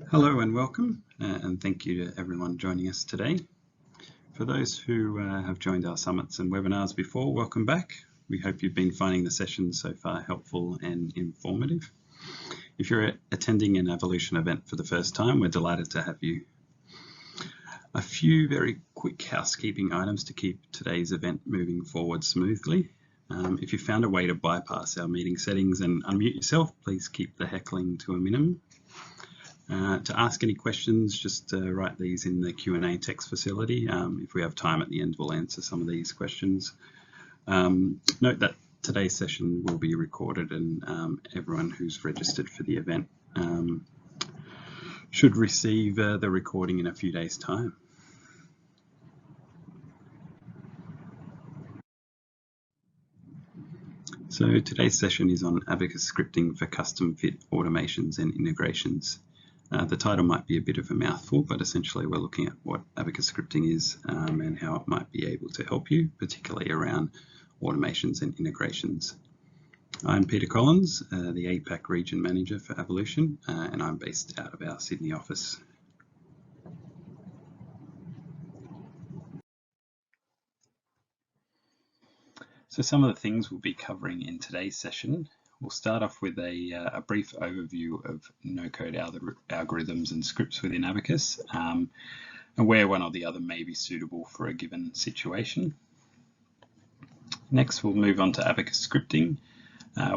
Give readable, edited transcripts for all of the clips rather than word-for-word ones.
Hello and welcome, and thank you to everyone joining us today. For those who have joined our summits and webinars before, welcome back. We hope you've been finding the sessions so far helpful and informative. If you're attending an Avolution event for the first time, we're delighted to have you. A few very quick housekeeping items to keep today's event moving forward smoothly. If you found a way to bypass our meeting settings and unmute yourself, please keep the heckling to a minimum. To ask any questions, just write these in the Q&A text facility. If we have time at the end, we'll answer some of these questions. Note that today's session will be recorded, and everyone who's registered for the event should receive the recording in a few days' time. So today's session is on ABACUS scripting for custom fit automations and integrations. The title might be a bit of a mouthful, but essentially we're looking at what ABACUS scripting is and how it might be able to help you, particularly around automations and integrations. I'm Peter Collins, the APAC Region Manager for Avolution, and I'm based out of our Sydney office. So some of the things we'll be covering in today's session. We'll start off with a brief overview of no-code algorithms and scripts within ABACUS, and where one or the other may be suitable for a given situation. Next, we'll move on to ABACUS scripting,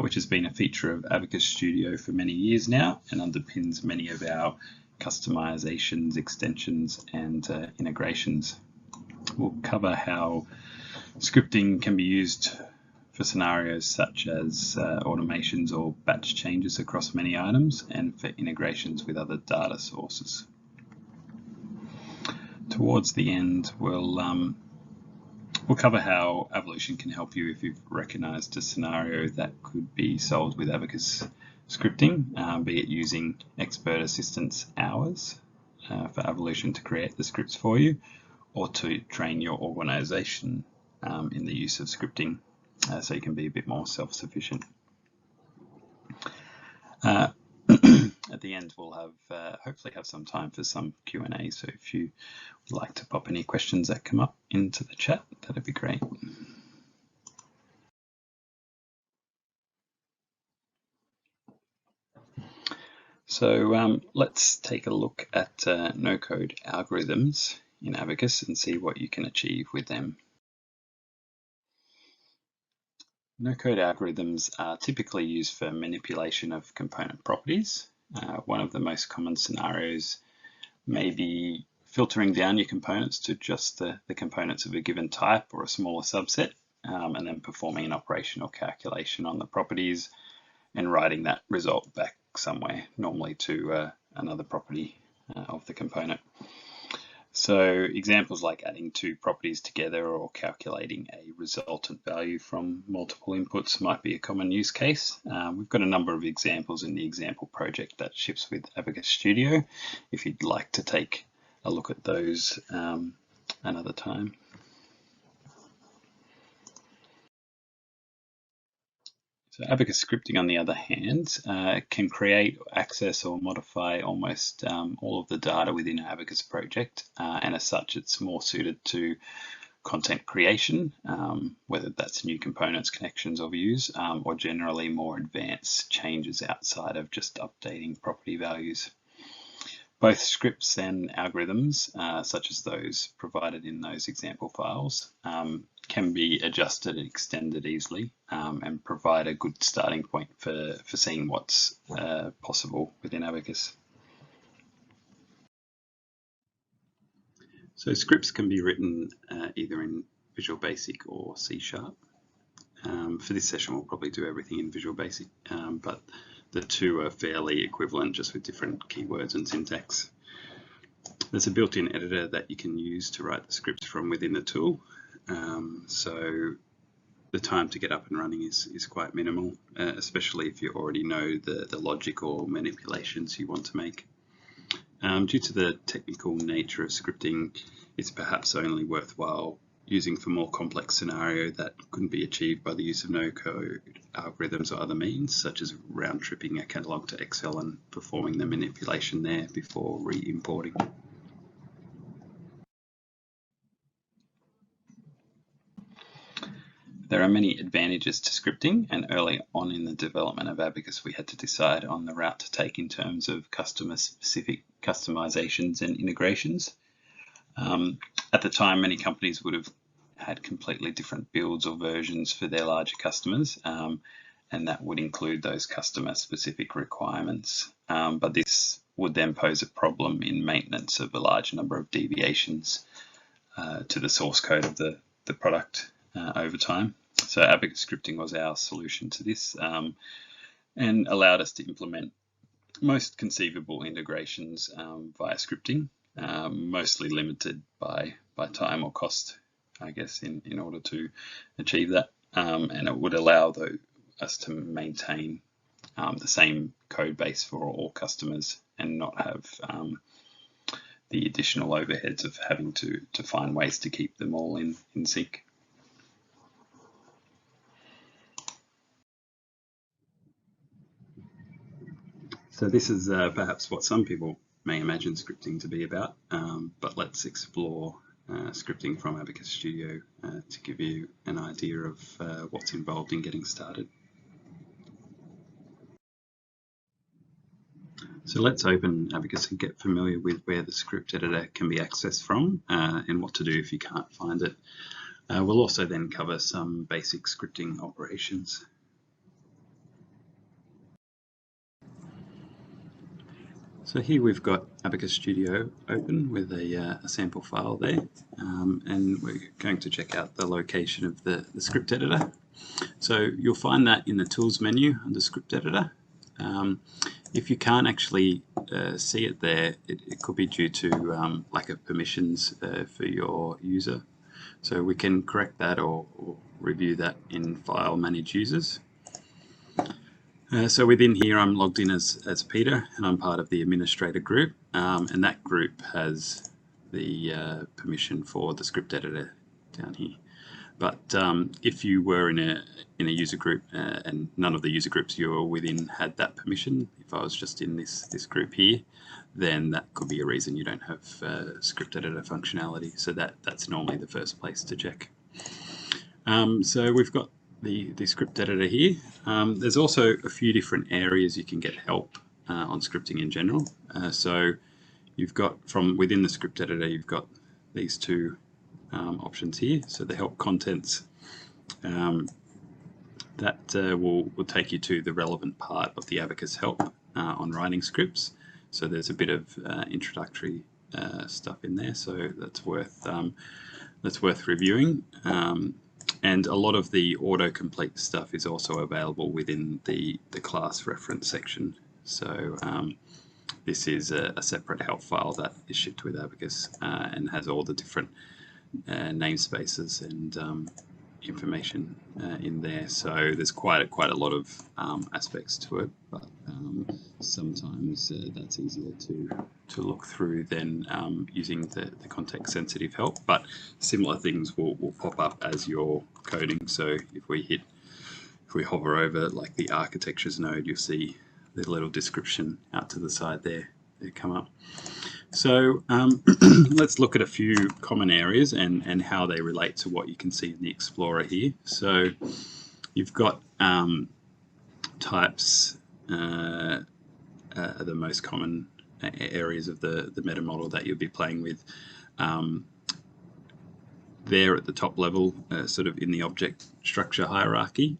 which has been a feature of ABACUS Studio for many years now and underpins many of our customizations, extensions, and integrations. We'll cover how scripting can be used for scenarios such as automations or batch changes across many items, and for integrations with other data sources. Towards the end, we'll cover how Avolution can help you if you've recognized a scenario that could be solved with ABACUS scripting, be it using expert assistance hours for Avolution to create the scripts for you, or to train your organization in the use of scripting so you can be a bit more self-sufficient. At the end, we'll have hopefully have some time for some Q&A, so if you would like to pop any questions that come up into the chat, that'd be great. So let's take a look at no-code algorithms in ABACUS and see what you can achieve with them. No-code algorithms are typically used for manipulation of component properties. One of the most common scenarios may be filtering down your components to just the components of a given type or a smaller subset, and then performing an operational calculation on the properties and writing that result back somewhere, normally to another property of the component. So examples like adding two properties together or calculating a resultant value from multiple inputs might be a common use case. We've got a number of examples in the example project that ships with ABACUS Studio, if you'd like to take a look at those another time. So ABACUS scripting, on the other hand, can create, access, or modify almost all of the data within an ABACUS project, and as such, it's more suited to content creation, whether that's new components, connections, or views, or generally more advanced changes outside of just updating property values. Both scripts and algorithms, such as those provided in those example files, can be adjusted and extended easily, and provide a good starting point for seeing what's possible within ABACUS. So scripts can be written either in Visual Basic or C#. For this session, we'll probably do everything in Visual Basic, but the two are fairly equivalent, just with different keywords and syntax. There's a built-in editor that you can use to write the scripts from within the tool. So the time to get up and running is quite minimal, especially if you already know the logic or manipulations you want to make. Due to the technical nature of scripting, it's perhaps only worthwhile using for more complex scenario that couldn't be achieved by the use of no-code algorithms or other means, such as round-tripping a catalog to Excel and performing the manipulation there before re-importing. There are many advantages to scripting, and early on in the development of Abacus we had to decide on the route to take in terms of customer-specific customizations and integrations. At the time, many companies would have had completely different builds or versions for their larger customers, and that would include those customer-specific requirements. But this would then pose a problem in maintenance of a large number of deviations to the source code of the product over time. So ABACUS Scripting was our solution to this, and allowed us to implement most conceivable integrations via scripting, mostly limited by time or cost, I guess, in order to achieve that. And it would allow us to maintain the same code base for all customers and not have the additional overheads of having to find ways to keep them all in sync. So this is perhaps what some people may imagine scripting to be about, but let's explore scripting from Abacus Studio to give you an idea of what's involved in getting started. So let's open Abacus and get familiar with where the script editor can be accessed from and what to do if you can't find it. We'll also then cover some basic scripting operations. So here we've got Abacus Studio open with a sample file there, and we're going to check out the location of the script editor. So you'll find that in the Tools menu under Script Editor. If you can't actually see it there, it could be due to lack of permissions for your user. So we can correct that or review that in File Manage Users. So within here I'm logged in as Peter, and I'm part of the administrator group, and that group has the permission for the script editor down here. But if you were in a user group and none of the user groups you were within had that permission, if I was just in this group here, then that could be a reason you don't have script editor functionality. So that's normally the first place to check. So we've got the script editor here. There's also a few different areas you can get help on scripting in general. So you've got, from within the script editor, you've got these two options here. So the help contents, that will take you to the relevant part of the Abacus help on writing scripts. So there's a bit of introductory stuff in there, so that's worth reviewing. And a lot of the autocomplete stuff is also available within the class reference section. So this is a separate help file that is shipped with Abacus and has all the different namespaces and information in there. So there's quite a lot of aspects to it, but sometimes that's easier to look through than using the context sensitive help. But similar things will pop up as you're coding. So if we hover over like the architectures node, you'll see the little description out to the side there come up. So let's look at a few common areas and how they relate to what you can see in the Explorer here. So you've got types are the most common areas of the meta model that you'll be playing with. There at the top level, sort of in the object structure hierarchy,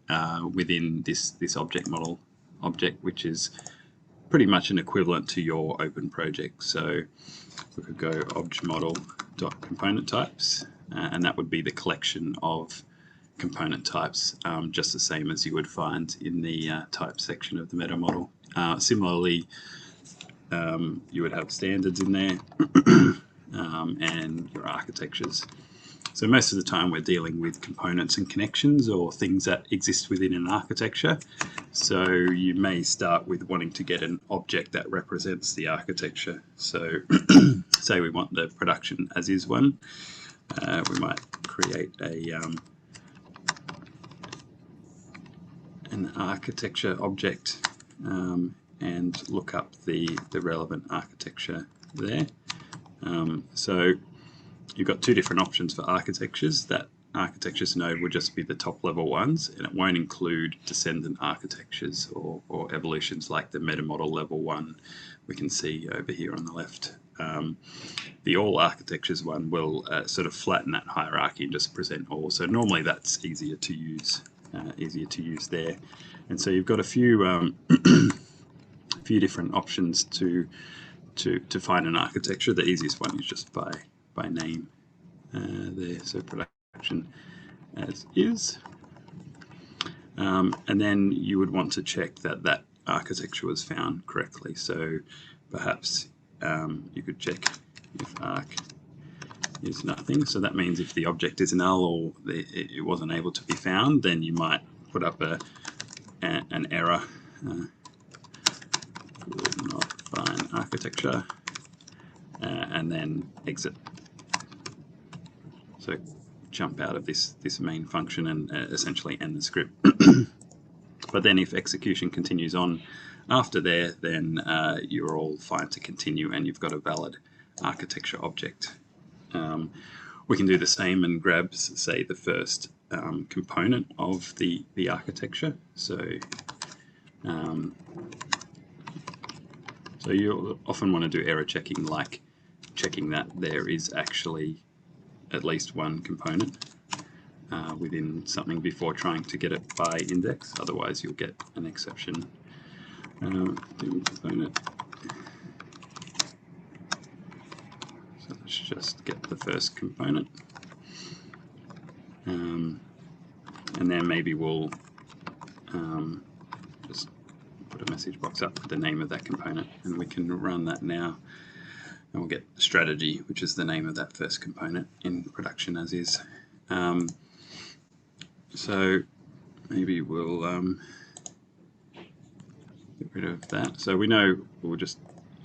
within this object model object, which is pretty much an equivalent to your open project. So we could go obj model dot component types, and that would be the collection of component types, just the same as you would find in the type section of the meta model. Similarly, you would have standards in there and your architectures. So most of the time we're dealing with components and connections or things that exist within an architecture. So you may start with wanting to get an object that represents the architecture. So say we want the production as is one. we might create an architecture object and look up the relevant architecture there. So you've got two different options for architectures. That architectures node will just be the top level ones, and it won't include descendant architectures or evolutions like the meta model level one we can see over here on the left. The all architectures one will sort of flatten that hierarchy and just present all. So normally that's easier to use there. And so you've got a few few different options to find an architecture. The easiest one is just by name there. So production as is, and then you would want to check that architecture was found correctly. So perhaps you could check if arc is nothing. So that means if the object is null or it wasn't able to be found, then you might put up an error. Could not find architecture, and then exit. So jump out of this main function and essentially end the script. But then if execution continues on after there, then you're all fine to continue and you've got a valid architecture object. We can do the same and grab, say, the first component of the architecture. So you'll often want to do error checking, like checking that there is actually at least one component within something before trying to get it by index. Otherwise, you'll get an exception. Component. So let's just get the first component, and then maybe we'll just put a message box up with the name of that component, and we can run that now. And we'll get strategy, which is the name of that first component, in production as is. So maybe we'll get rid of that. So we know we'll just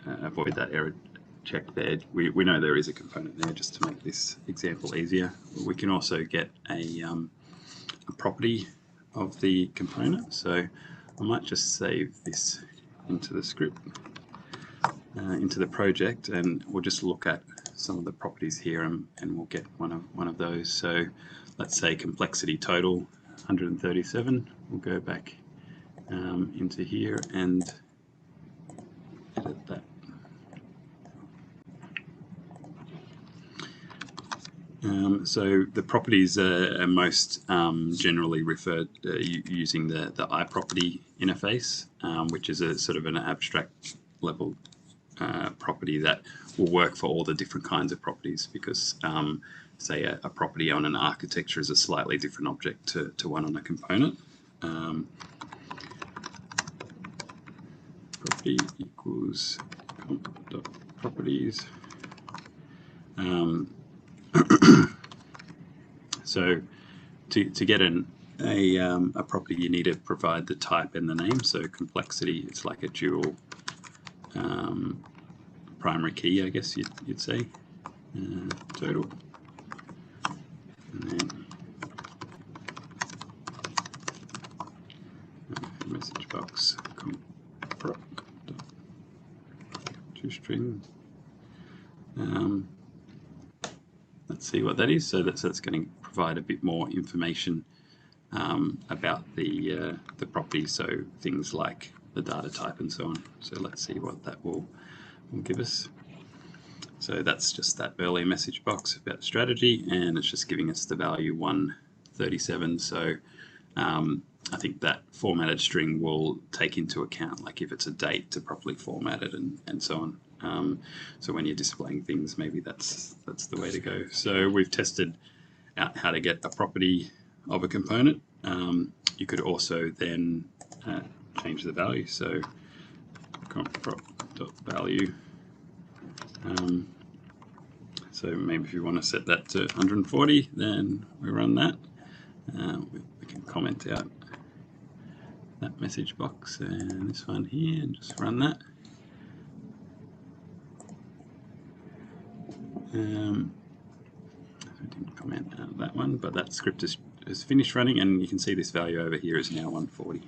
avoid that error check there. We know there is a component there just to make this example easier. We can also get a property of the component. So I might just save this into the script. Into the project, and we'll just look at some of the properties here, and we'll get one of those. So let's say complexity total 137. We'll go back into here and edit that. So the properties are most generally referred using the iProperty interface, which is a sort of an abstract level property that will work for all the different kinds of properties, because say a property on an architecture is a slightly different object to one on a component. Property equals properties. So to get a property, you need to provide the type and the name. So complexity, it's like a dual primary key, I guess you'd say. Total. And then message box toString. Let's see what that is. So that's going to provide a bit more information about the property, so things like the data type and so on. So let's see what that will give us. So that's just that early message box about strategy, and it's just giving us the value 137. So I think that formatted string will take into account, like if it's a date, to properly format it and so on. So when you're displaying things, maybe that's the way to go. So we've tested out how to get a property of a component. You could also then change the value. So comp_prop.value. So maybe if you want to set that to 140, then we run that. We can comment out that message box and this one here and just run that. So we didn't comment out of that one, but that script is finished running, and you can see this value over here is now 140.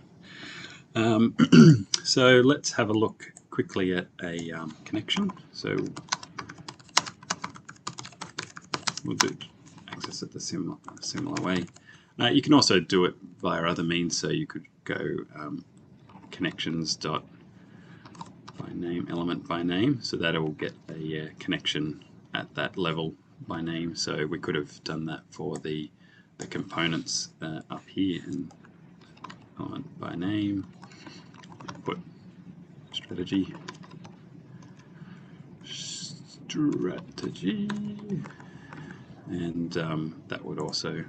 So let's have a look quickly at a connection. So we'll do access it the similar way. You can also do it via other means, so you could go connections dot by name, element by name, so that it will get a connection at that level by name. So we could have done that for the components up here, and element by name, put strategy, and that would also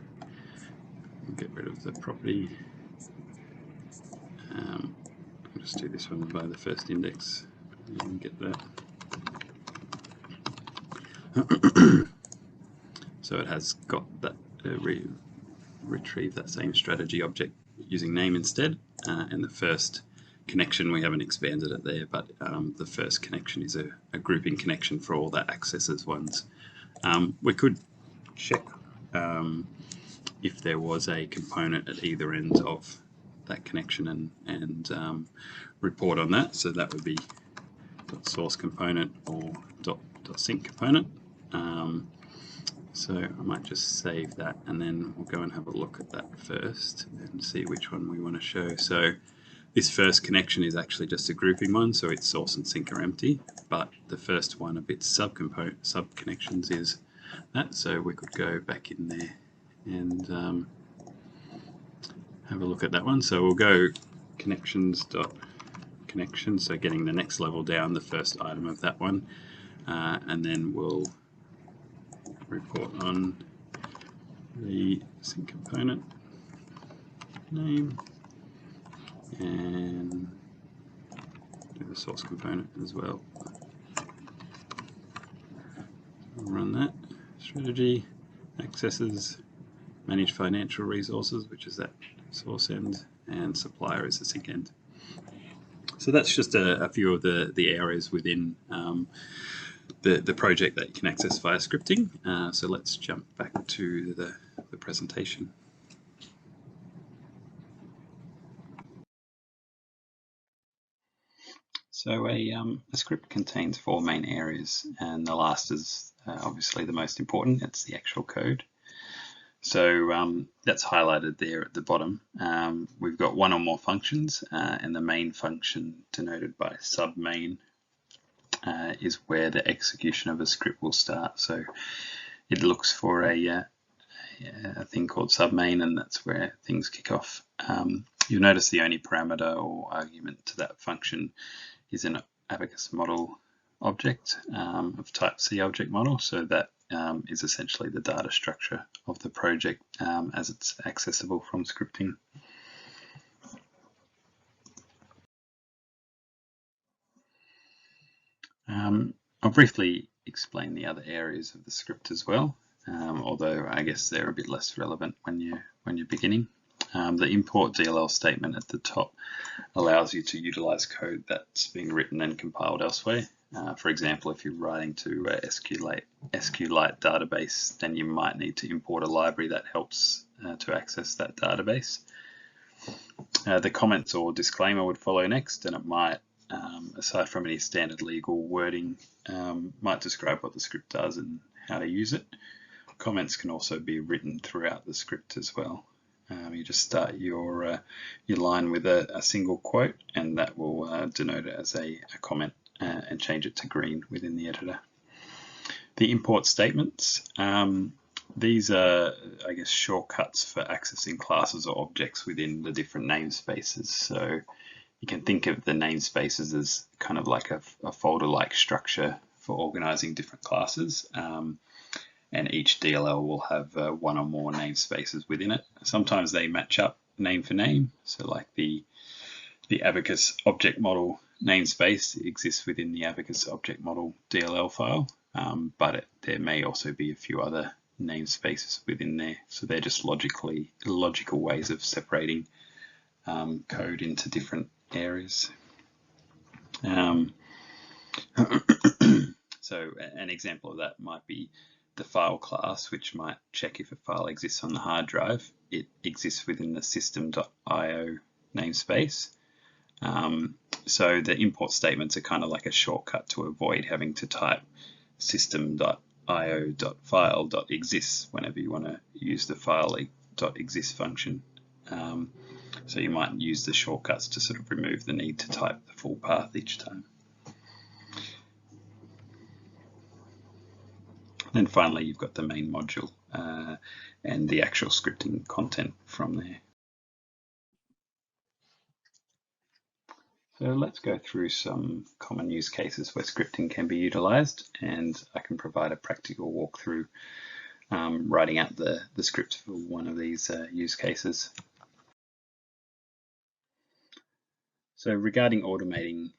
get rid of the property. I'll just do this one by the first index and get that. So it has got that retrieve that same strategy object using name instead, and the first connection, we haven't expanded it there, but the first connection is a grouping connection for all the accesses ones. We could check if there was a component at either end of that connection and report on that. So that would be .source component or .sync component. So I might just save that, and then we'll go and have a look at that first and see which one we want to show. So this first connection is actually just a grouping one, so its source and sync are empty, but the first one of its sub connections is that. So we could go back in there and have a look at that one. So we'll go connections.connection, so getting the next level down, the first item of that one, and then we'll report on the sync component name and do the source component as well. Run that. Strategy, accesses, manage financial resources, which is that source end, and supplier is the sync end. So that's just a few of the areas within the project that you can access via scripting. So let's jump back to the presentation. So a script contains 4 main areas, and the last is obviously the most important. It's the actual code. So that's highlighted there at the bottom. We've got one or more functions, and the main function denoted by submain is where the execution of a script will start. So it looks for a thing called submain, and that's where things kick off. You'll notice the only parameter or argument to that function is an ABACUS model object of type C object model. So that is essentially the data structure of the project as it's accessible from scripting. I'll briefly explain the other areas of the script as well, although I guess they're a bit less relevant when you're beginning. The import DLL statement at the top allows you to utilize code that's been written and compiled elsewhere. For example, if you're writing to a SQLite database, then you might need to import a library that helps to access that database. The comments or disclaimer would follow next, and it might, aside from any standard legal wording, might describe what the script does and how to use it. Comments can also be written throughout the script as well. You just start your line with a single quote, and that will denote it as a comment and change it to green within the editor. The import statements, these are, I guess, shortcuts for accessing classes or objects within the different namespaces. So you can think of the namespaces as kind of like a folder-like structure for organizing different classes. And each DLL will have one or more namespaces within it. Sometimes they match up name for name. So like the ABACUS object model namespace exists within the ABACUS object model DLL file, but there may also be a few other namespaces within there. So they're just logical ways of separating code into different areas. So an example of that might be the file class, which might check if a file exists on the hard drive. It exists within the system.io namespace. So the import statements are kind of like a shortcut to avoid having to type system.io.file.exists whenever you want to use the file.exist function. So you might use the shortcuts to sort of remove the need to type the full path each time. Then finally, you've got the main module and the actual scripting content from there. So let's go through some common use cases where scripting can be utilized, and I can provide a practical walkthrough writing out the script for one of these use cases. So regarding automating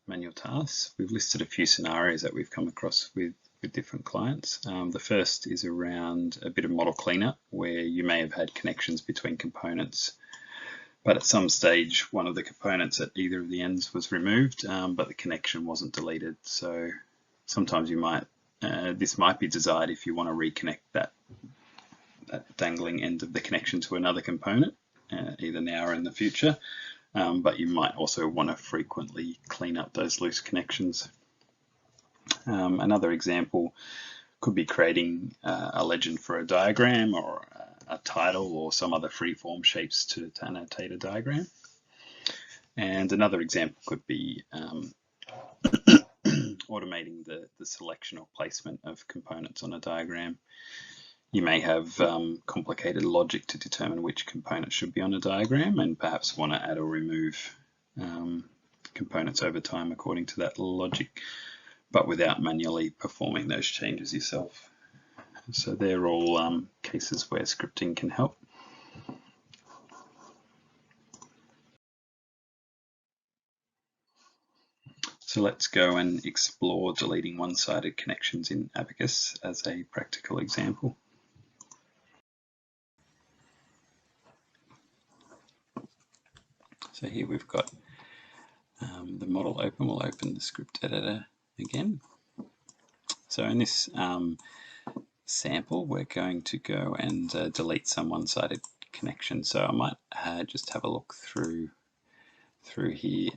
manual tasks, we've listed a few scenarios that we've come across with different clients. The first is around a bit of model cleanup, where you may have had connections between components, but at some stage one of the components at either of the ends was removed, but the connection wasn't deleted. So sometimes you might this might be desired if you want to reconnect that dangling end of the connection to another component, either now or in the future. But you might also want to frequently clean up those loose connections. Another example could be creating a legend for a diagram, or a title, or some other free-form shapes to annotate a diagram. And another example could be automating the selection or placement of components on a diagram. You may have complicated logic to determine which components should be on a diagram, and perhaps want to add or remove components over time according to that logic, but without manually performing those changes yourself. So they're all cases where scripting can help. So let's go and explore deleting one-sided connections in ABACUS as a practical example. So here we've got the model open. We'll open the script editor again. So in this sample, we're going to go and delete some one-sided connections. So I might just have a look through here.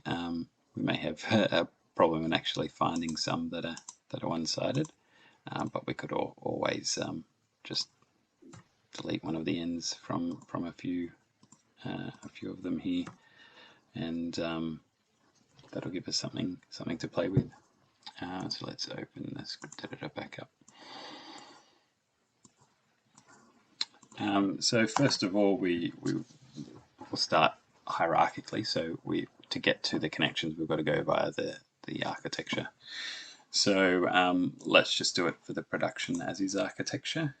We may have a problem in actually finding some that are one-sided, but we could always just delete one of the ends from a few of them here, and that'll give us something to play with. So let's open the script editor back up. So first of all, we will start hierarchically. So to get to the connections, we've got to go via the architecture. So let's just do it for the production as is architecture.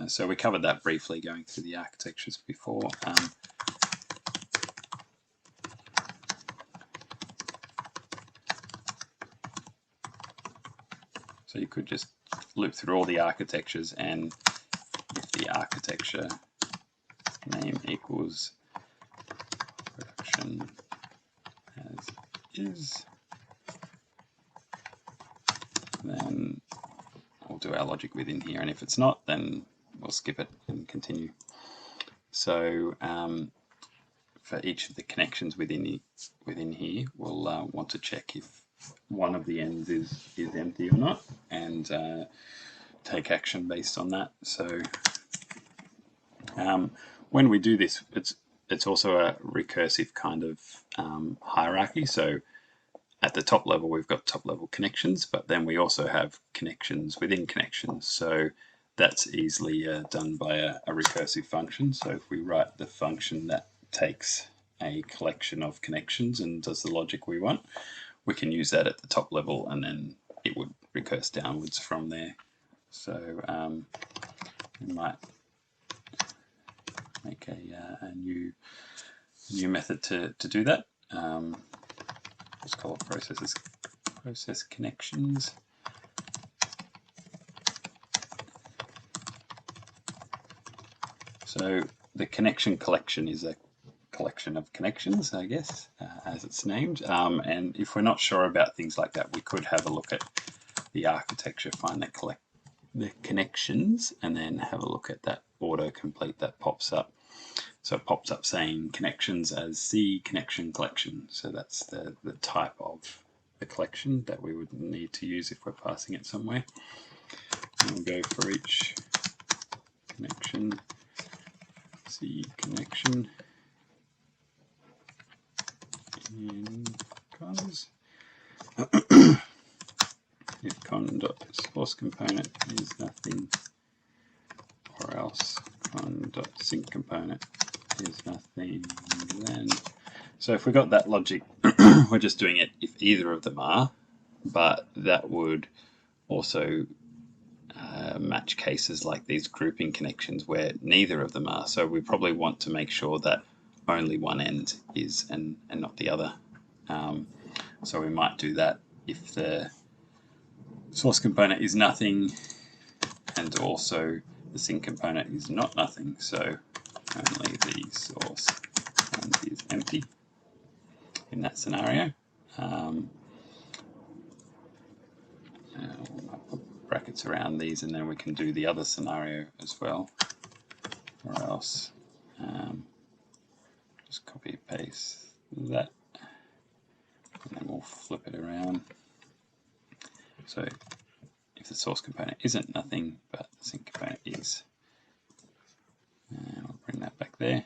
So we covered that briefly going through the architectures before. So you could just loop through all the architectures, and if the architecture name equals production as is, then we'll do our logic within here, and if it's not, then we'll skip it and continue. So for each of the connections within here, we'll want to check if one of the ends is empty or not, and take action based on that. So when we do this, it's also a recursive kind of hierarchy. So at the top level, we've got top level connections, but then we also have connections within connections. So that's easily done by a recursive function. So if we write the function that takes a collection of connections and does the logic we want, we can use that at the top level, and then it would recurse downwards from there. So we might make a new method to do that. Let's call it process connections. So the connection collection is a collection of connections, I guess, as it's named. And if we're not sure about things like that, we could have a look at the architecture, find the the connections and then have a look at that autocomplete that pops up. So it pops up saying connections as C connection collection. So that's the type of the collection that we would need to use if we're passing it somewhere. And we'll go for each connection, C connection in cons. If con.source component is nothing, or else con.sync component is nothing, then. So if we got that logic, we're just doing it if either of them are, but that would also match cases like these grouping connections where neither of them are. So we probably want to make sure that only one end is and not the other. So we might do that if the source component is nothing and also the sync component is not nothing. So only the source and is empty in that scenario. We'll put brackets around these and then we can do the other scenario as well, or else just copy and paste that and then we'll flip it around. So if the source component isn't nothing but the sync component is, and I'll bring that back there.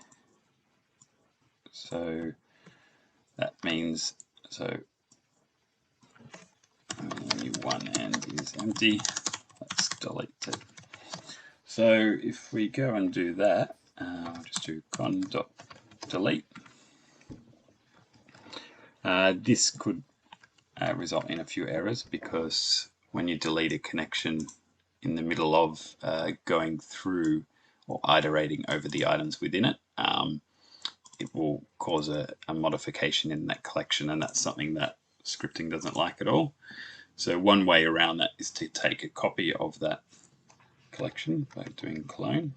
So that means only one end is empty. Let's delete it. So if we go and do that, we'll just do con.delete. This could result in a few errors because when you delete a connection in the middle of going through or iterating over the items within it, it will cause a modification in that collection, and that's something that scripting doesn't like at all. So one way around that is to take a copy of that collection by doing clone,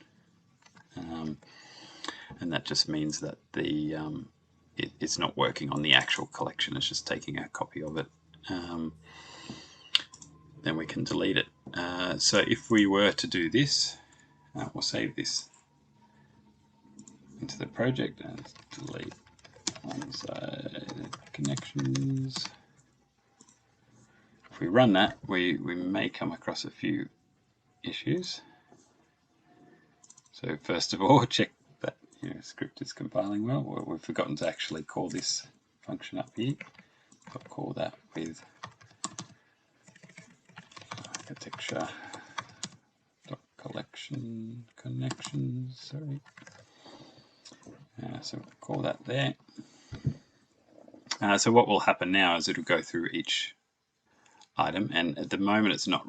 and that just means that the it's not working on the actual collection, it's just taking a copy of it. Then we can delete it. So if we were to do this, we'll save this into the project and delete one-side connections. If we run that, we may come across a few issues. So first of all, check that script is compiling well. We've forgotten to actually call this function up here. I'll call that with architecture.collection connections. Sorry. So we'll call that there. So what will happen now is it'll go through each item, and at the moment it's not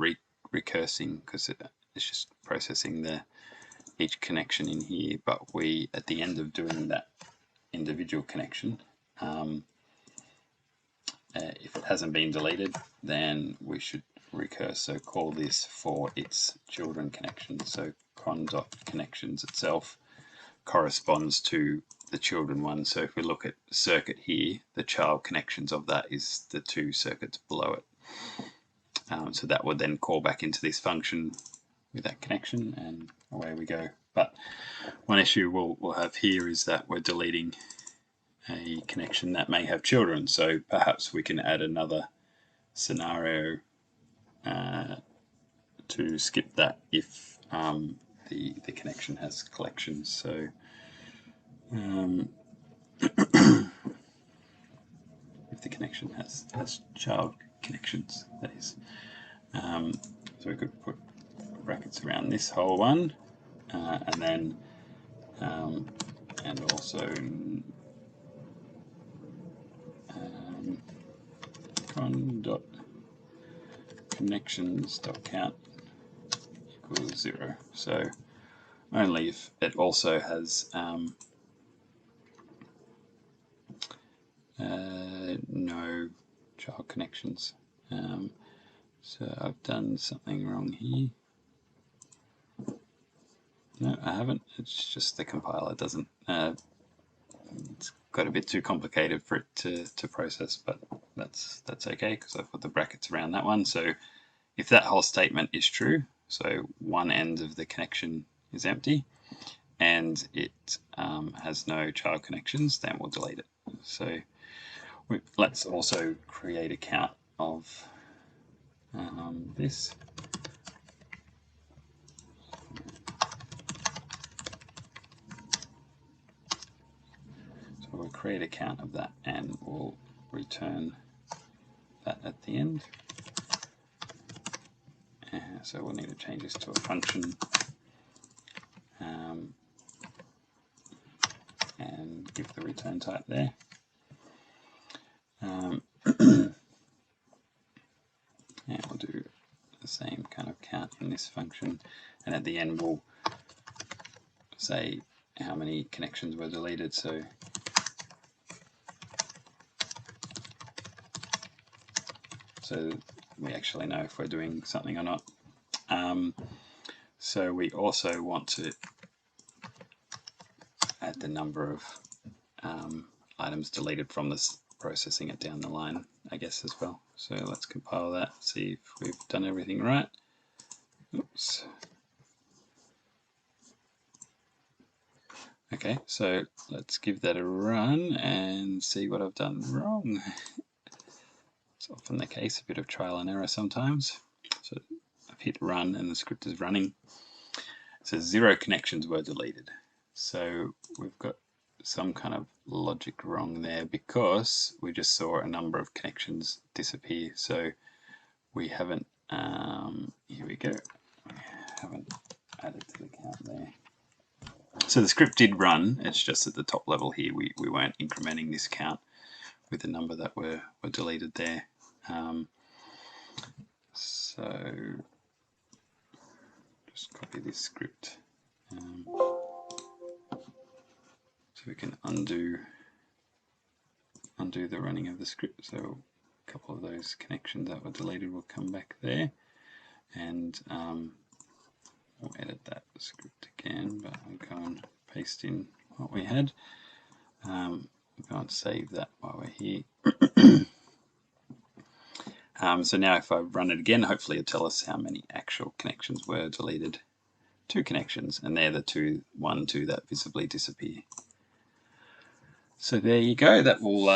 recursing because it's just processing each connection in here, but at the end of doing that individual connection, if it hasn't been deleted, then we should recurse. So call this for its children connection. So con.connections itself corresponds to the children one. So if we look at the circuit here, the child connections of that is the two circuits below it. So that would then call back into this function with that connection, and away we go. But one issue we'll have here is that we're deleting a connection that may have children. So perhaps we can add another scenario to skip that if the connection has collections. So if the connection has child connections, that is. So we could put brackets around this whole one, and then and also con.connections.count equals 0. So only if it also has no child connections. So I've done something wrong here. No, I haven't. It's just the compiler doesn't. It's got a bit too complicated for it to process, but that's okay because I've put the brackets around that one. So if that whole statement is true, So one end of the connection is empty and it has no child connections, then we'll delete it. So let's also create a count of this. So we'll create a count of that and we'll return that at the end. So we'll need to change this to a function and give the return type there. And we'll do the same kind of count in this function, and at the end we'll say how many connections were deleted. So we actually know if we're doing something or not. So we also want to add the number of items deleted from this, processing it down the line, I guess, as well. So let's compile that, see if we've done everything right. Oops. Okay, so let's give that a run and see what I've done wrong. It's often the case, a bit of trial and error sometimes. So I've hit run and the script is running. It says 0 connections were deleted. So we've got some kind of logic wrong there because we just saw a number of connections disappear. So we haven't, here we go, we haven't added to the count there. So the script did run, it's just at the top level here we weren't incrementing this count with the number that were deleted there. So just copy this script so we can undo the running of the script. So a couple of those connections that were deleted will come back there, and we'll edit that script again, but I'll go and paste in what we had. We'll go and save that while we're here. So now if I run it again, hopefully it'll tell us how many actual connections were deleted. 2 connections, and they're the 1, 2 that visibly disappear. So there you go. That will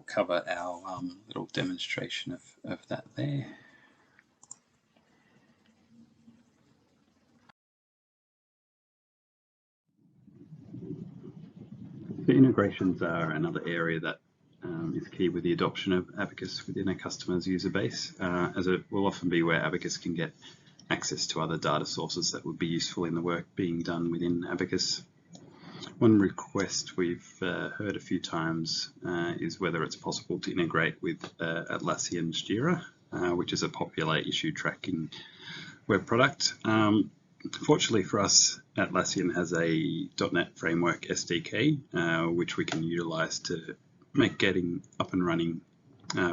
cover our little demonstration of that there. So integrations are another area that is key with the adoption of Abacus within a customer's user base, as it will often be where Abacus can get access to other data sources that would be useful in the work being done within Abacus. One request we've heard a few times is whether it's possible to integrate with Atlassian's Jira, which is a popular issue tracking web product. Fortunately for us, Atlassian has a .NET Framework SDK, which we can utilize to make getting up and running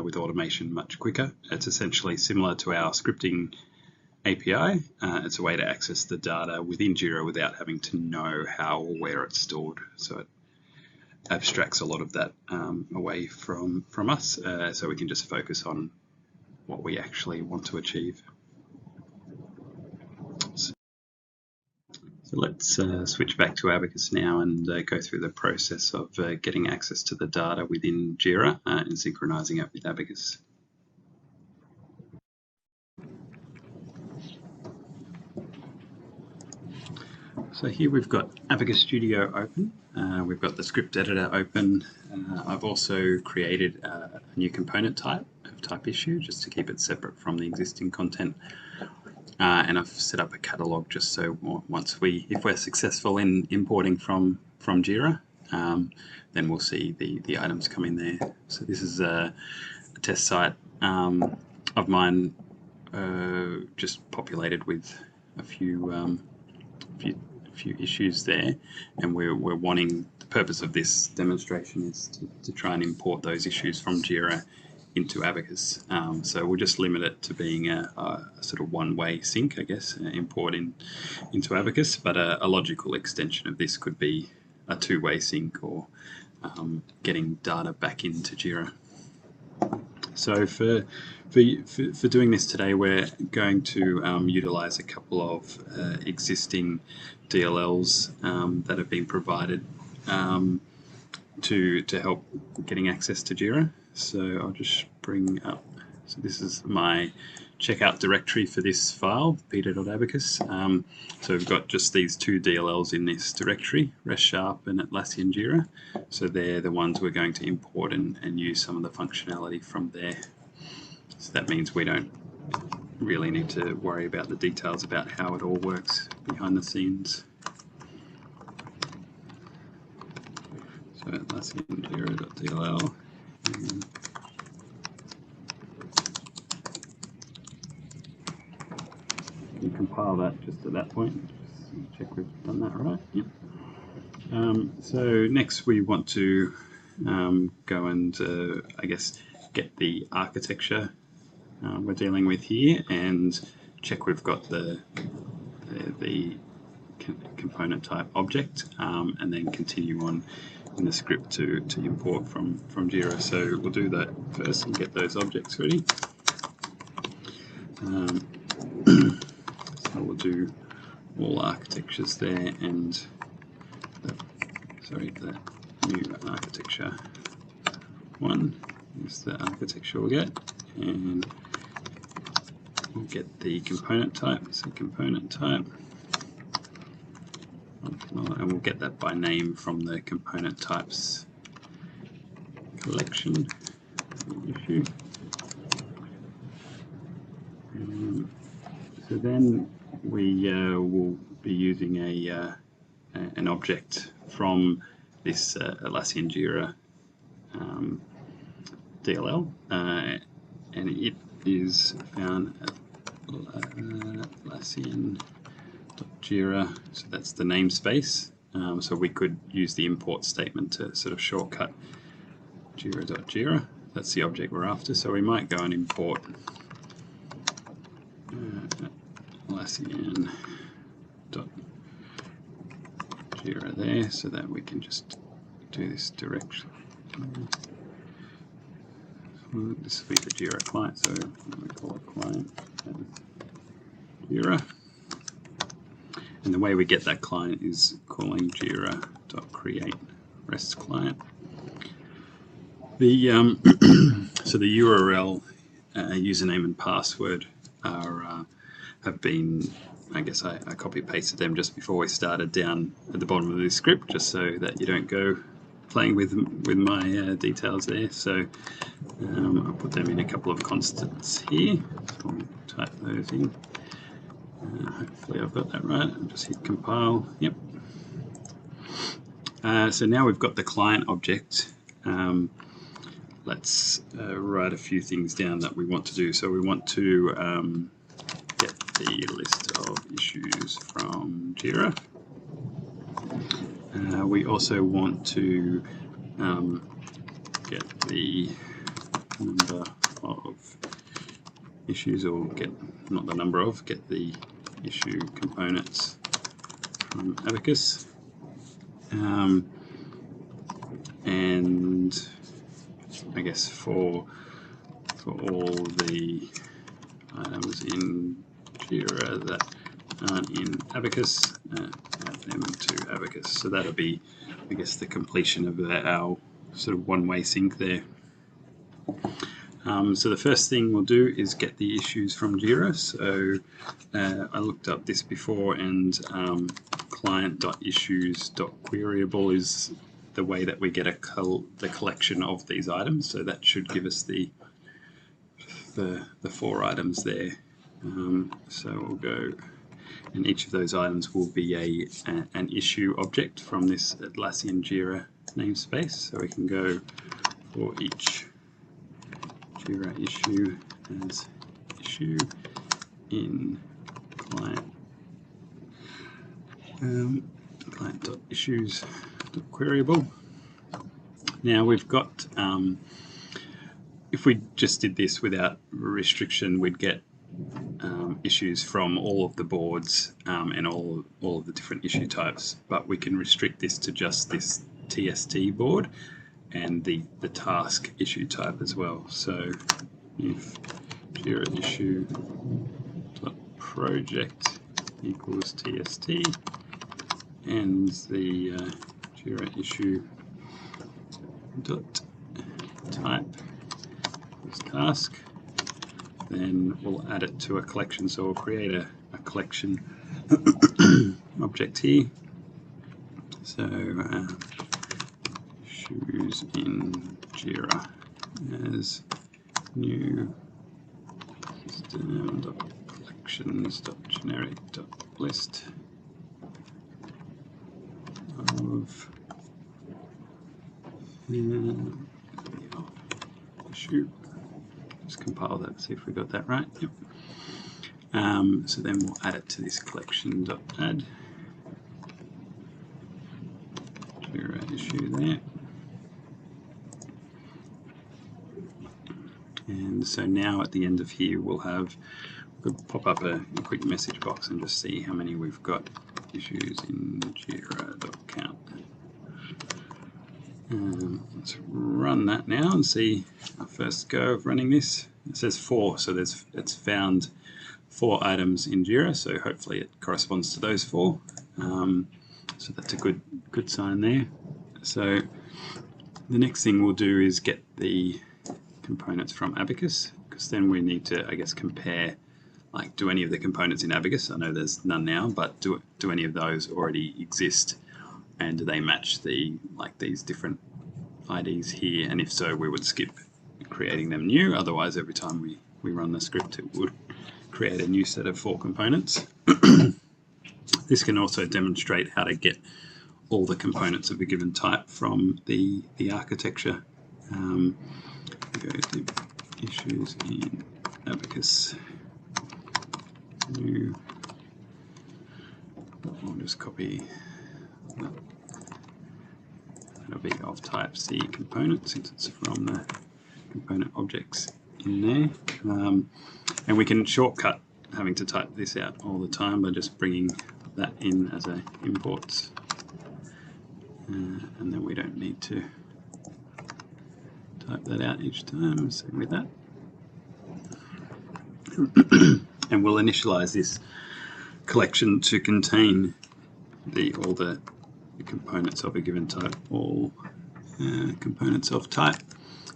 with automation much quicker. It's essentially similar to our scripting API. It's a way to access the data within Jira without having to know how or where it's stored. So it abstracts a lot of that away from us, so we can just focus on what we actually want to achieve. So let's switch back to Abacus now and go through the process of getting access to the data within Jira and synchronizing it with Abacus. So here we've got Abacus Studio open, we've got the script editor open. I've also created a new component type of type issue just to keep it separate from the existing content. And I've set up a catalog just so if we're successful in importing from Jira, then we'll see the items come in there. So this is a test site of mine, just populated with a few issues there, and we're wanting, the purpose of this demonstration is to try and import those issues from Jira into Abacus. So we'll just limit it to being a sort of one-way sync, I guess, import into Abacus, but a logical extension of this could be a two-way sync or getting data back into Jira. So for doing this today, we're going to utilize a couple of existing DLLs that have been provided to help getting access to Jira. So I'll just bring up, so this is my checkout directory for this file, peter.abacus. So we've got just these two DLLs in this directory, REST-Sharp and Atlassian Jira. So they're the ones we're going to import and use some of the functionality from there. So that means we don't really need to worry about the details about how it all works behind the scenes. So Atlassian Jira.dll. You compile that just at that point. Just check we've done that right. Yep. So next we want to go and I guess get the architecture we're dealing with here and check we've got the component type object, and then continue on in the script to import from Jira. So we'll do that first and get those objects ready. So we'll do all architectures there, and the new architecture one is the architecture we'll get, and we'll get the component type, so component type, and we'll get that by name from the component types collection issue. So then we will be using an object from this Atlassian Jira DLL, and it is found at Atlassian.Jira, so that's the namespace. So we could use the import statement to sort of shortcut Jira.Jira. That's the object we're after, so we might go and import Atlassian.Jira there, so that we can just do this directly. This will be the Jira client, so we call it client Jira. And the way we get that client is calling Jira.create REST client. The so the URL, username and password are have been, I guess I copy pasted them just before we started down at the bottom of the script, just so that you don't go playing with my details there. So I'll put them in a couple of constants here. So I'll type those in. Hopefully I've got that right. I'll just hit compile. Yep. So now we've got the client object. Let's write a few things down that we want to do. So we want to get the list of issues from Jira. We also want to get the number of issues, or get the issue components from Abacus. And I guess for all the items in Jira that aren't in Abacus, add them to Abacus. So that'll be, I guess, the completion of our sort of one-way sync there. So the first thing we'll do is get the issues from Jira. So I looked up this before, and client.issues.queryable is the way that we get the collection of these items. So that should give us the 4 items there. So we'll go, and each of those items will be an issue object from this Atlassian Jira namespace. So we can go for each Jira issue as issue in client client.issues.queryable. Now we've got, if we just did this without restriction, we'd get issues from all of the boards and all of the different issue types, but we can restrict this to just this TST board. and the task issue type as well. So if Jira issue project equals tst and the Jira issue dot type is task, then we'll add it to a collection. So we'll create a collection object here. So issues in Jira as new system.collections.generic.list of issue. Just compile that, see if we got that right. Yep. So then we'll add it to this collection.add Jira issue there. And so now at the end of here we'll pop up a quick message box and just see how many we've got issues in Jira.count. Let's run that now and see our first go of running this. It says 4, so it's found 4 items in Jira, so hopefully it corresponds to those 4. So that's a good sign there. So the next thing we'll do is get the components from Abacus, because then we need to, I guess, compare, like, do any of the components in Abacus, I know there's none now, but do any of those already exist, and do they match these different IDs here? And if so, we would skip creating them new, otherwise every time we run the script it would create a new set of 4 components. This can also demonstrate how to get all the components of a given type from the architecture. Go to issues in Abacus new. I'll just copy that. That'll be of type C component, since it's from the component objects in there. And we can shortcut having to type this out all the time by just bringing that in as a import, and then we don't need to type that out each time. Same with that. And we'll initialize this collection to contain all the components of a given type, all components of type.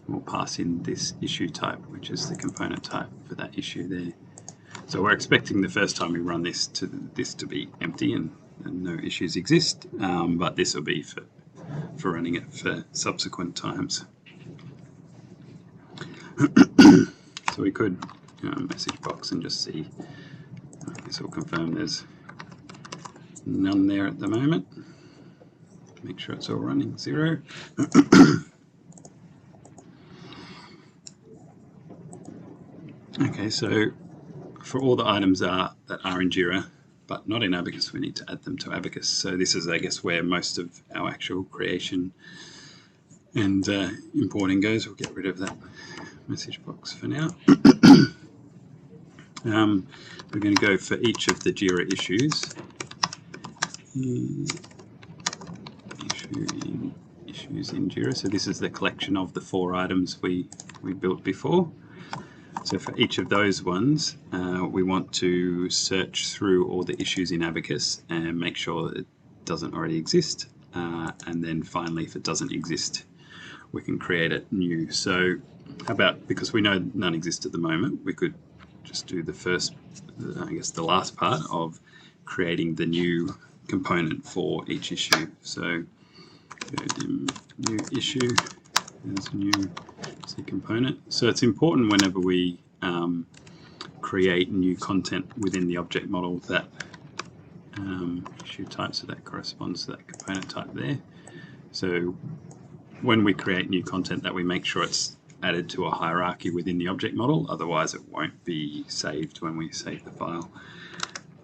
We'll pass in this issue type, which is the component type for that issue there. So we're expecting the first time we run this to be empty and no issues exist, but this will be for running it for subsequent times. So we could message box and just see. This will confirm there's none there at the moment. Make sure it's all running 0. Okay, so for all the items that are in Jira but not in Abacus, we need to add them to Abacus. So this is, I guess, where most of our actual creation and importing goes. We'll get rid of that message box for now. We're going to go for each of the Jira issues. Issues in Jira. So this is the collection of the 4 items we built before. So for each of those ones, we want to search through all the issues in Abacus and make sure that it doesn't already exist. And then finally, if it doesn't exist, we can create it new. So how about, because we know none exist at the moment, we could just do the first, I guess the last part of creating the new component for each issue. So new issue as new C component. So it's important whenever we create new content within the object model that issue type, so that corresponds to that component type there. So when we create new content, that we make sure it's added to a hierarchy within the object model, otherwise it won't be saved when we save the file.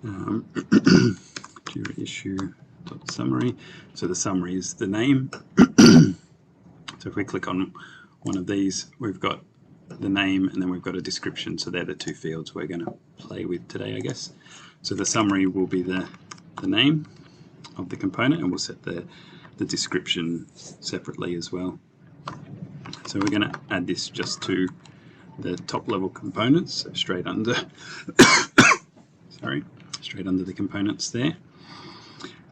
Jira issue.summary. So the summary is the name. So if we click on one of these, we've got the name and then we've got a description. So they're the 2 fields we're going to play with today, I guess. So the summary will be the name of the component, and we'll set the description separately as well. So we're going to add this just to the top level components, so straight under, sorry, straight under the components there.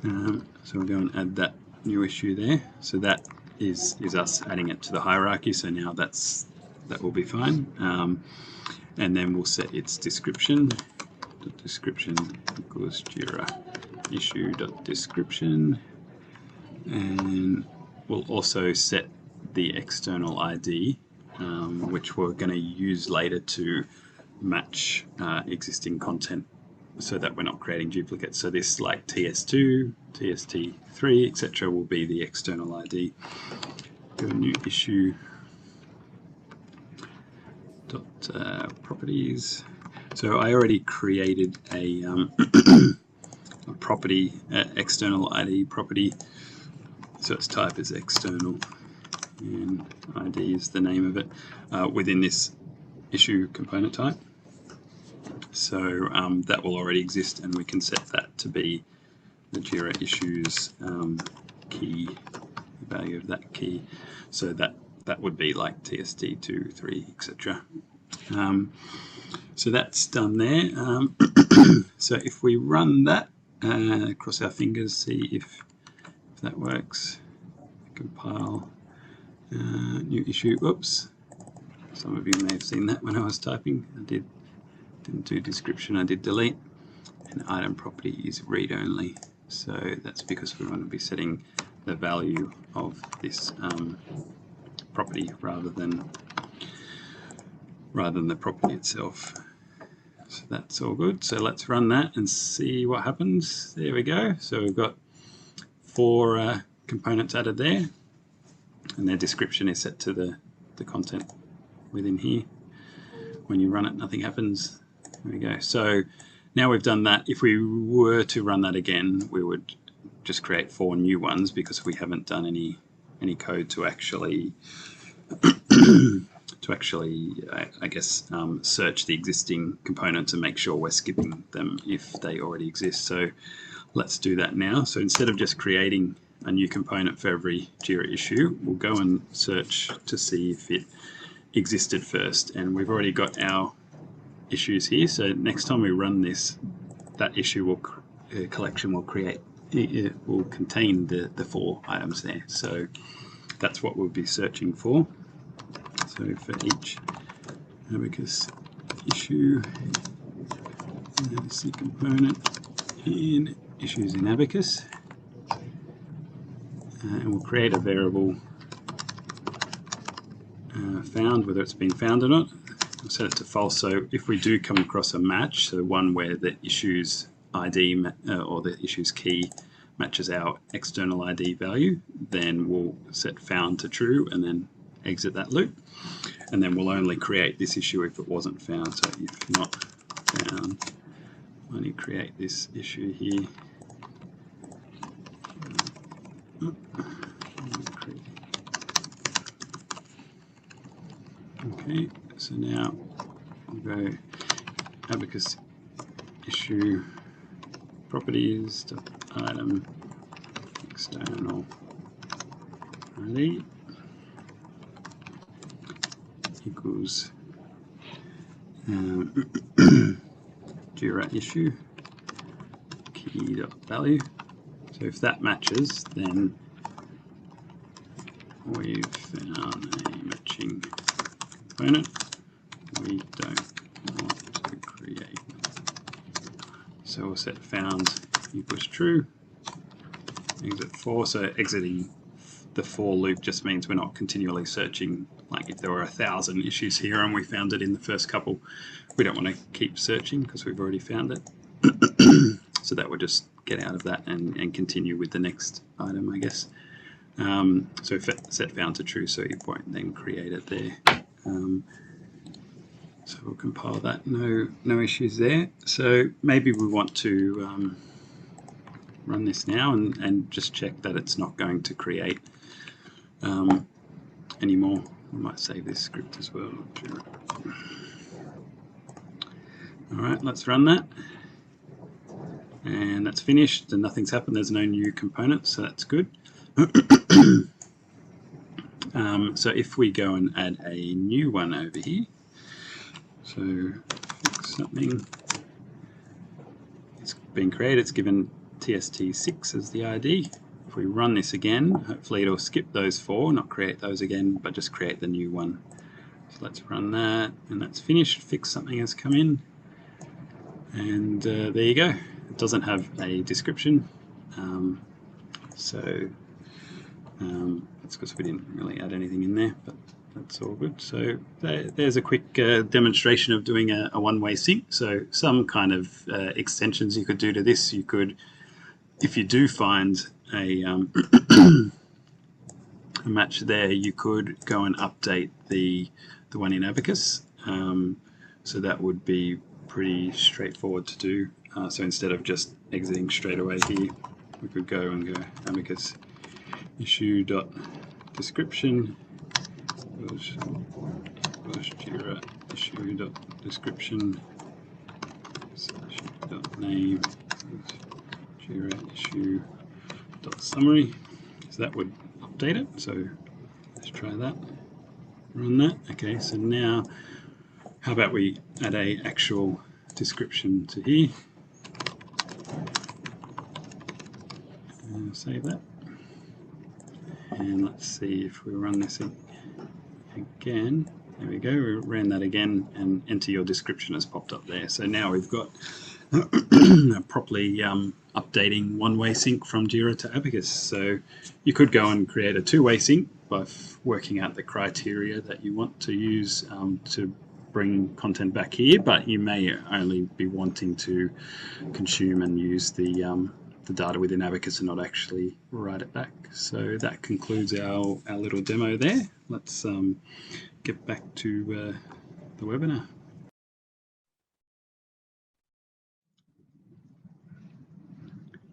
So we'll go and add that new issue there. So that is us adding it to the hierarchy. So now that will be fine. And then we'll set its description. Description equals Jira issue.description, and we'll also set the external ID, which we're going to use later to match existing content so that we're not creating duplicates. So this, like TS2, TST3, etc., will be the external ID. Go new issue properties. So I already created a property, external ID property. So its type is external and ID is the name of it within this issue component type. So that will already exist, and we can set that to be the Jira issues key, the value of that key. So that would be like TSD2, 3, etc. So that's done there. So if we run that, cross our fingers, see if that works. Compile new issue. Oops. Some of you may have seen that when I was typing. I didn't do description, I did delete. And item property is read only. So that's because we want to be setting the value of this property rather than the property itself. So that's all good. So let's run that and see what happens. There we go. So we've got 4 components added there, and their description is set to the content within here. When you run it, nothing happens. There we go. So now we've done that. If we were to run that again, we would just create 4 new ones because we haven't done any code to actually I guess, search the existing components and make sure we're skipping them if they already exist. So let's do that now. So instead of just creating a new component for every Jira issue, we'll go and search to see if it existed first. And we've already got our issues here. So next time we run this, that issue collection will create, it will contain the 4 items there. So that's what we'll be searching for. So for each ABACUS issue, the component in issues in ABACUS, and we'll create a variable found, whether it's been found or not. We'll set it to false. So if we do come across a match, so one where the issue's ID or the issue's key matches our external ID value, then we'll set found to true and then exit that loop, and then we'll only create this issue if it wasn't found. So if not found, only create this issue here. Okay, so now we'll go ABACUS issue properties item external ID equals Jira issue key.value. So if that matches, then we've found a matching component we don't want to create. So we'll set found equals true, exit 4. So exiting the for loop just means we're not continually searching. Like if there were 1,000 issues here and we found it in the first couple, we don't want to keep searching because we've already found it. So that would just get out of that and continue with the next item, I guess. So set found to true, so you won't then create it there. So we'll compile that, no issues there. So maybe we want to run this now and just check that it's not going to create anymore. We might save this script as well. All right, let's run that. And that's finished and nothing's happened. There's no new components, so that's good. So if we go and add a new one over here, so fix something, it's been created, it's given TST6 as the ID. If we run this again, hopefully it'll skip those 4, not create those again, but just create the new one. So let's run that, and that's finished. Fix something has come in, and there you go. It doesn't have a description, that's because we didn't really add anything in there, but that's all good. So there's a quick demonstration of doing a one-way sync. So some kind of extensions you could do to this. You could, if you do find a match there, you could go and update the one in Abacus. So that would be pretty straightforward to do. So instead of just exiting straight away here, we could go and go Abacus issue.description Jira issue.description issue.name Jira issue.summary. So that would update it. So let's try that. Run that. Okay, so now how about we add a actual description to here. Save that. And let's see if we run this again. There we go, we ran that again, and enter your description has popped up there. So now we've got properly updating one-way sync from Jira to Abacus. So you could go and create a two-way sync by working out the criteria that you want to use to bring content back here, but you may only be wanting to consume and use the data within Abacus and not actually write it back. So that concludes our little demo there. Let's get back to the webinar.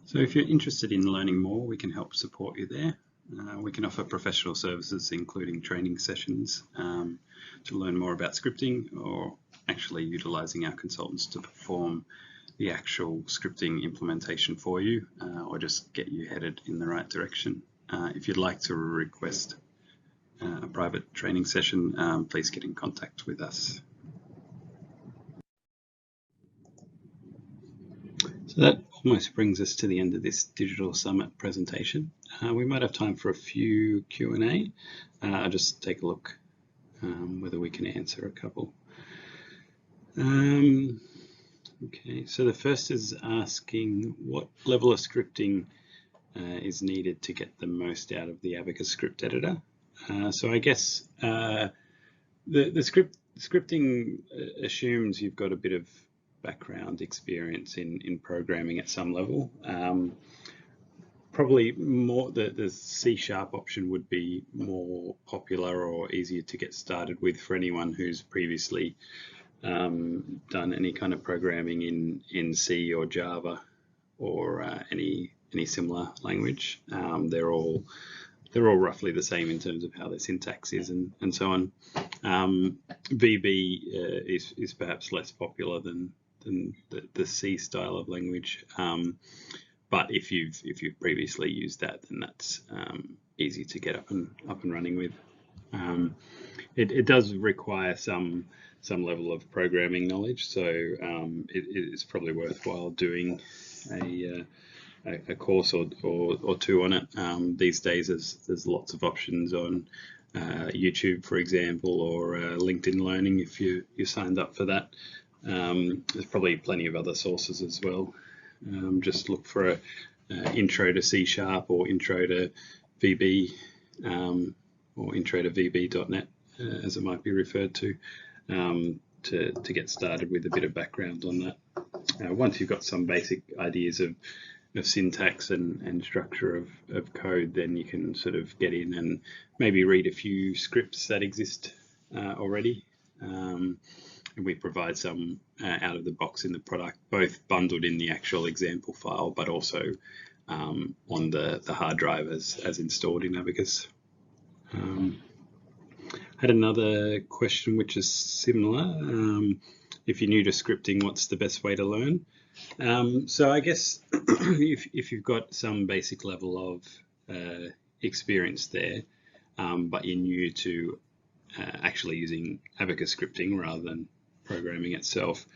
So if you're interested in learning more, we can help support you there. We can offer professional services, including training sessions to learn more about scripting, or actually utilising our consultants to perform the actual scripting implementation for you, or just get you headed in the right direction. If you'd like to request a private training session, please get in contact with us. So that almost brings us to the end of this Digital Summit presentation. We might have time for a few Q&A. I'll just take a look whether we can answer a couple. Okay, so the first is asking what level of scripting is needed to get the most out of the Abacus script editor. So I guess the scripting assumes you've got a bit of background experience in programming at some level. Probably more the C# option would be more popular or easier to get started with for anyone who's previously done any kind of programming in C or Java or any similar language. They're all roughly the same in terms of how their syntax is and so on. VB is perhaps less popular than the C style of language, but if you've previously used that, then that's easy to get up and running with. It does require some level of programming knowledge, so it is probably worthwhile doing a course or two on it. These days there's lots of options on YouTube, for example, or LinkedIn Learning if you signed up for that. There's probably plenty of other sources as well. Just look for a intro to C# or intro to VB or intro to VB.net, as it might be referred to get started with a bit of background on that. Once you've got some basic ideas of syntax and structure of code, then you can sort of get in and maybe read a few scripts that exist already. And we provide some out of the box in the product, both bundled in the actual example file, but also on the hard drive as installed in Abacus. Had another question which is similar. If you're new to scripting, what's the best way to learn? So I guess if you've got some basic level of experience there, but you're new to actually using ABACUS scripting rather than programming itself,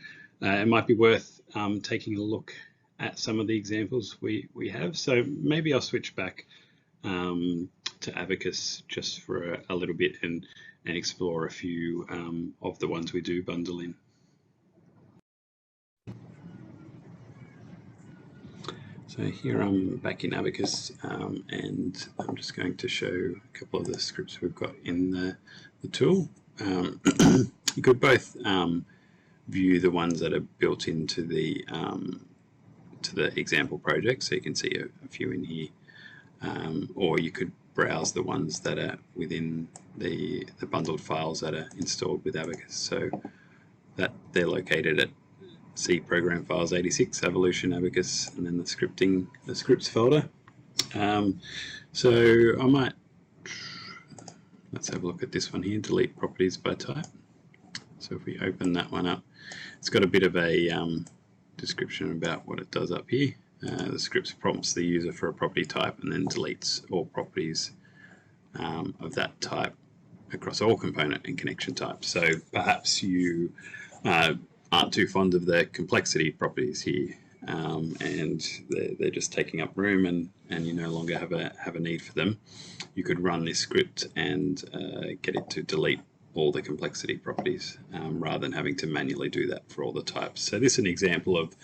it might be worth taking a look at some of the examples we have. So maybe I'll switch back to ABACUS just for a little bit and explore a few of the ones we do bundle in. So here I'm back in ABACUS, and I'm just going to show a couple of the scripts we've got in the tool. You could both view the ones that are built into the example project, so you can see a few in here, or you could browse the ones that are within the bundled files that are installed with ABACUS. So that they're located at C program files 86, Avolution, ABACUS, and then the scripts folder. So I might, let's have a look at this one here, delete properties by type. So if we open that one up, it's got a bit of a description about what it does up here. The scripts prompts the user for a property type and then deletes all properties of that type across all component and connection types. So perhaps you aren't too fond of the complexity properties here, and they're just taking up room, and you no longer have a need for them. You could run this script and get it to delete all the complexity properties rather than having to manually do that for all the types. So this is an example of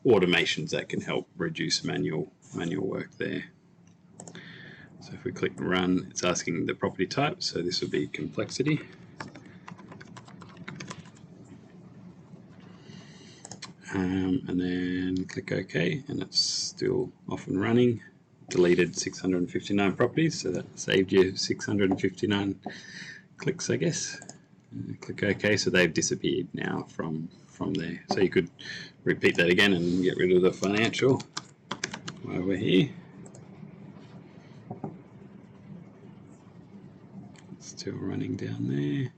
automations that can help reduce manual work there. So if we click run, it's asking the property type, so this would be complexity. And then click OK, and it's still off and running. Deleted 659 properties, so that saved you 659 clicks, I guess. Click OK, so they've disappeared now from there. So you could repeat that again and get rid of the financial while we're here. It's still running down there.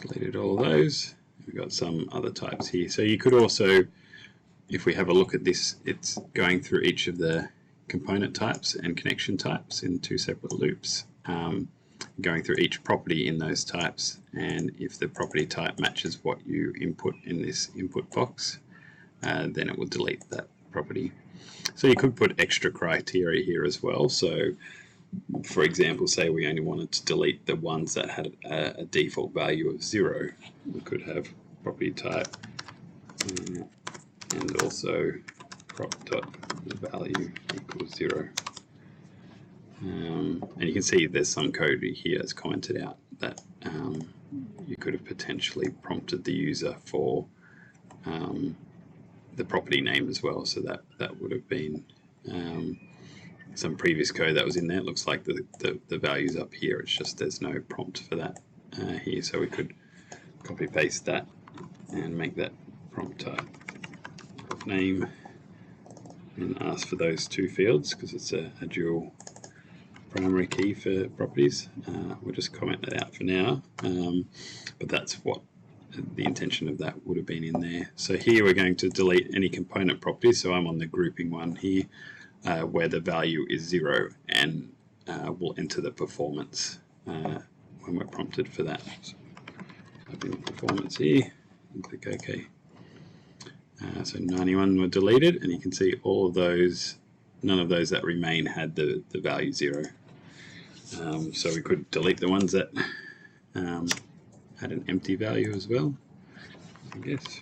Deleted all of those. We've got some other types here. So you could also, if we have a look at this, it's going through each of the component types and connection types in two separate loops, going through each property in those types, and if the property type matches what you input in this input box, then it will delete that property. So you could put extra criteria here as well. So for example, say we only wanted to delete the ones that had a default value of 0. We could have property type and also prop.value equals 0. And you can see there's some code here that's commented out that you could have potentially prompted the user for the property name as well. So that would have been some previous code that was in there. It looks like the value's up here. It's just there's no prompt for that here. So we could copy paste that and make that prompt type of name and ask for those two fields because it's a dual primary key for properties. We'll just comment that out for now, but that's what the intention of that would have been in there. So here we're going to delete any component properties. So I'm on the grouping one here, where the value is 0, and we'll enter the performance when we're prompted for that. So type in performance here and click OK. So 91 were deleted, and you can see all of those, none of those that remain had the value 0. So we could delete the ones that had an empty value as well, I guess.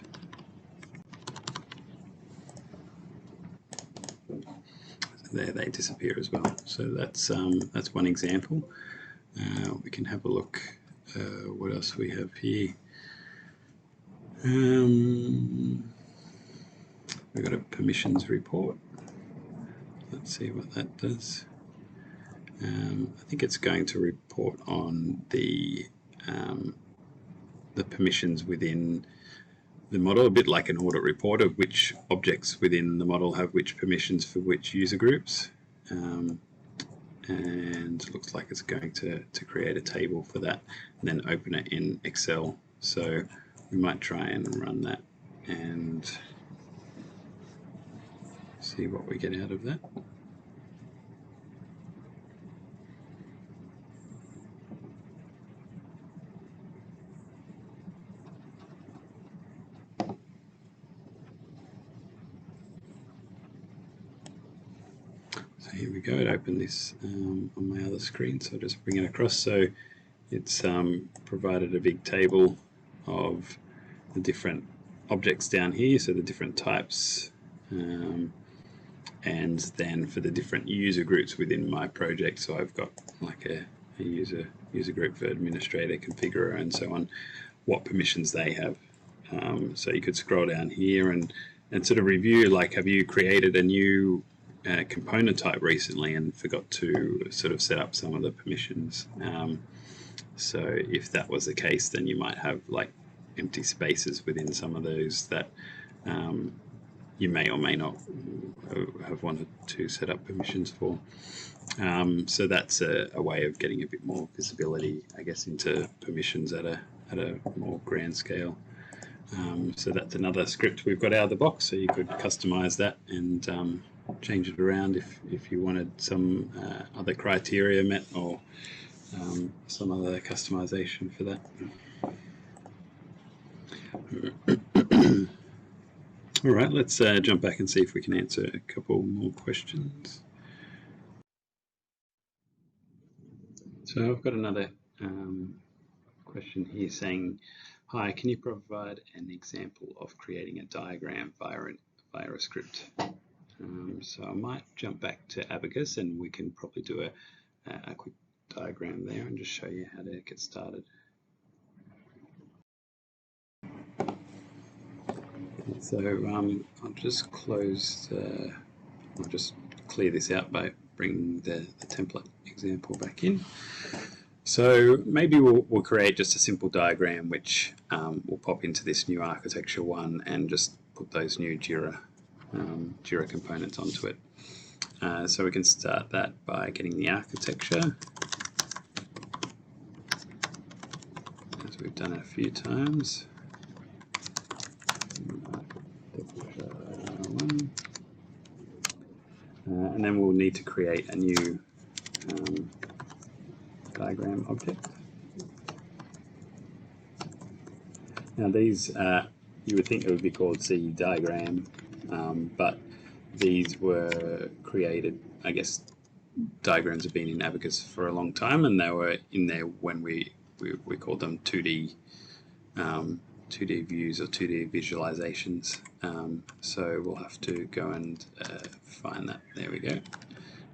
There they disappear as well. So that's one example. We can have a look what else we have here. We've got a permissions report. Let's see what that does. I think it's going to report on the permissions within the model, a bit like an audit report of which objects within the model have which permissions for which user groups. And it looks like it's going to create a table for that and then open it in Excel. So we might try and run that and see what we get out of that. here we go. It opened this on my other screen, so I'll just bring it across. So it's provided a big table of the different objects down here, so the different types, and then for the different user groups within my project. So I've got like a user group for administrator, configurer, and so on, what permissions they have. So you could scroll down here and sort of review, like, have you created a new component type recently and forgot to sort of set up some of the permissions. So if that was the case, then you might have like empty spaces within some of those that you may or may not have wanted to set up permissions for. So that's a way of getting a bit more visibility, I guess, into permissions at a more grand scale. So that's another script we've got out of the box, so you could customize that and change it around if you wanted some other criteria met, or some other customization for that. All right, let's jump back and see if we can answer a couple more questions. So I've got another question here saying, hi, can you provide an example of creating a diagram via a script? So I might jump back to ABACUS and we can probably do a quick diagram there and just show you how to get started. So I'll just I'll just clear this out by bringing the template example back in. So maybe we'll create just a simple diagram which will pop into this new architecture one and just put those new Jira components onto it. So we can start that by getting the architecture, as we've done a few times. And then we'll need to create a new diagram object. Now these, you would think it would be called C diagram, but these were created, I guess diagrams have been in ABACUS for a long time, and they were in there when we called them 2D views or 2D visualizations. So we'll have to go and find that. There we go.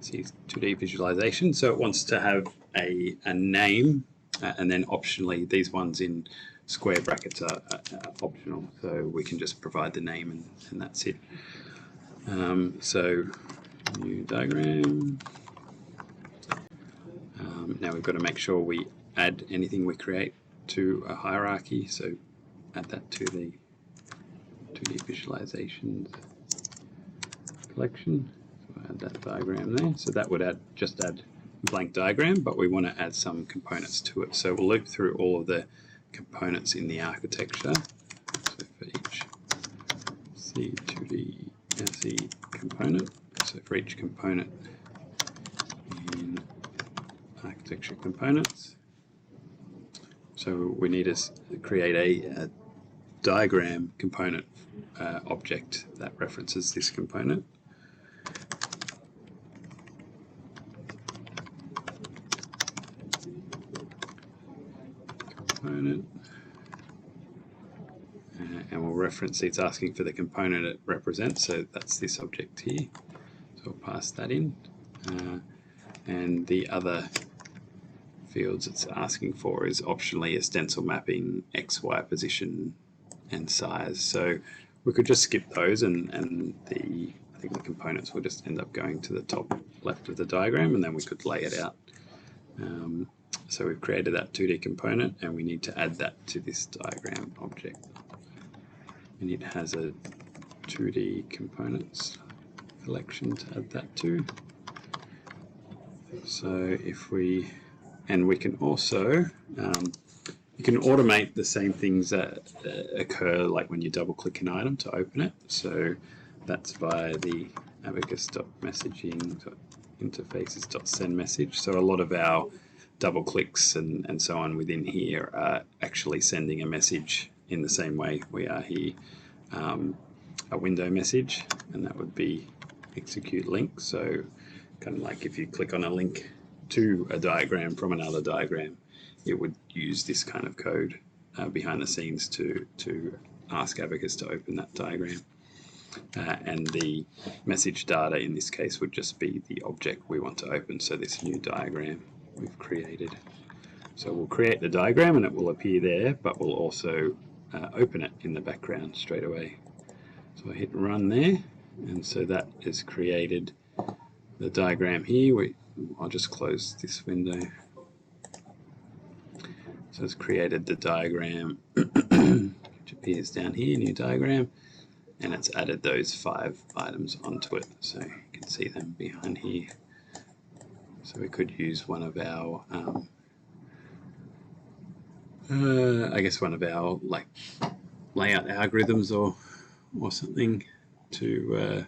See, 2D visualization. So it wants to have a name, and then optionally these ones in square brackets are optional, so we can just provide the name and that's it. So new diagram. Now we've got to make sure we add anything we create to a hierarchy, so add that to the 2D visualizations collection. So add that diagram there. So that would just add blank diagram, but we want to add some components to it. So we'll loop through all of the components in the architecture. So for each C2D SE component, so for each component in architecture components, so we need to create a diagram component object that references this component. And we'll reference, it's asking for the component it represents, so that's this object here, so we'll pass that in, and the other fields it's asking for is optionally a stencil mapping, XY position and size. So we could just skip those, and I think the components will just end up going to the top left of the diagram, and then we could lay it out. So we've created that 2D component, and we need to add that to this diagram object. And it has a 2D components collection to add that to. So if we can also, you can automate the same things that occur like when you double click an item to open it. So that's via the abacus.messaging.interfaces.send message. So a lot of our double clicks and so on within here are actually sending a message in the same way we are here, a window message, and that would be execute link. So kind of like if you click on a link to a diagram from another diagram, it would use this kind of code behind the scenes to ask Abacus to open that diagram. And the message data in this case would just be the object we want to open, so this new diagram we've created. So we'll create the diagram and it will appear there, but we'll also open it in the background straight away. So I hit run there, and so that is created the diagram here. I'll just close this window. So it's created the diagram, which appears down here, new diagram, and it's added those 5 items onto it. So you can see them behind here. So we could use one of our, I guess one of our like layout algorithms or something to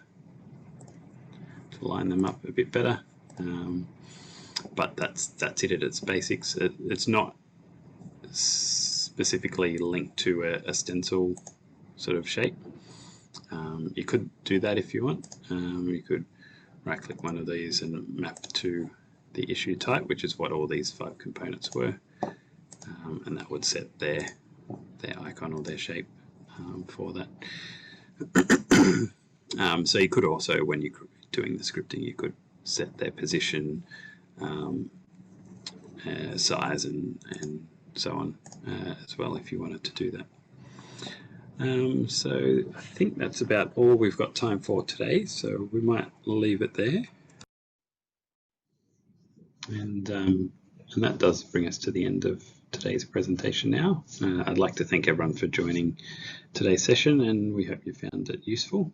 line them up a bit better. But that's it at its basics. It's not specifically linked to a stencil sort of shape. You could do that if you want. You could right click one of these and map to the issue type, which is what all these 5 components were, and that would set their icon or their shape for that. So you could also, when you're doing the scripting, you could set their position, size and so on as well if you wanted to do that. So I think that's about all we've got time for today, so we might leave it there. And that does bring us to the end of today's presentation now. I'd like to thank everyone for joining today's session, and we hope you found it useful.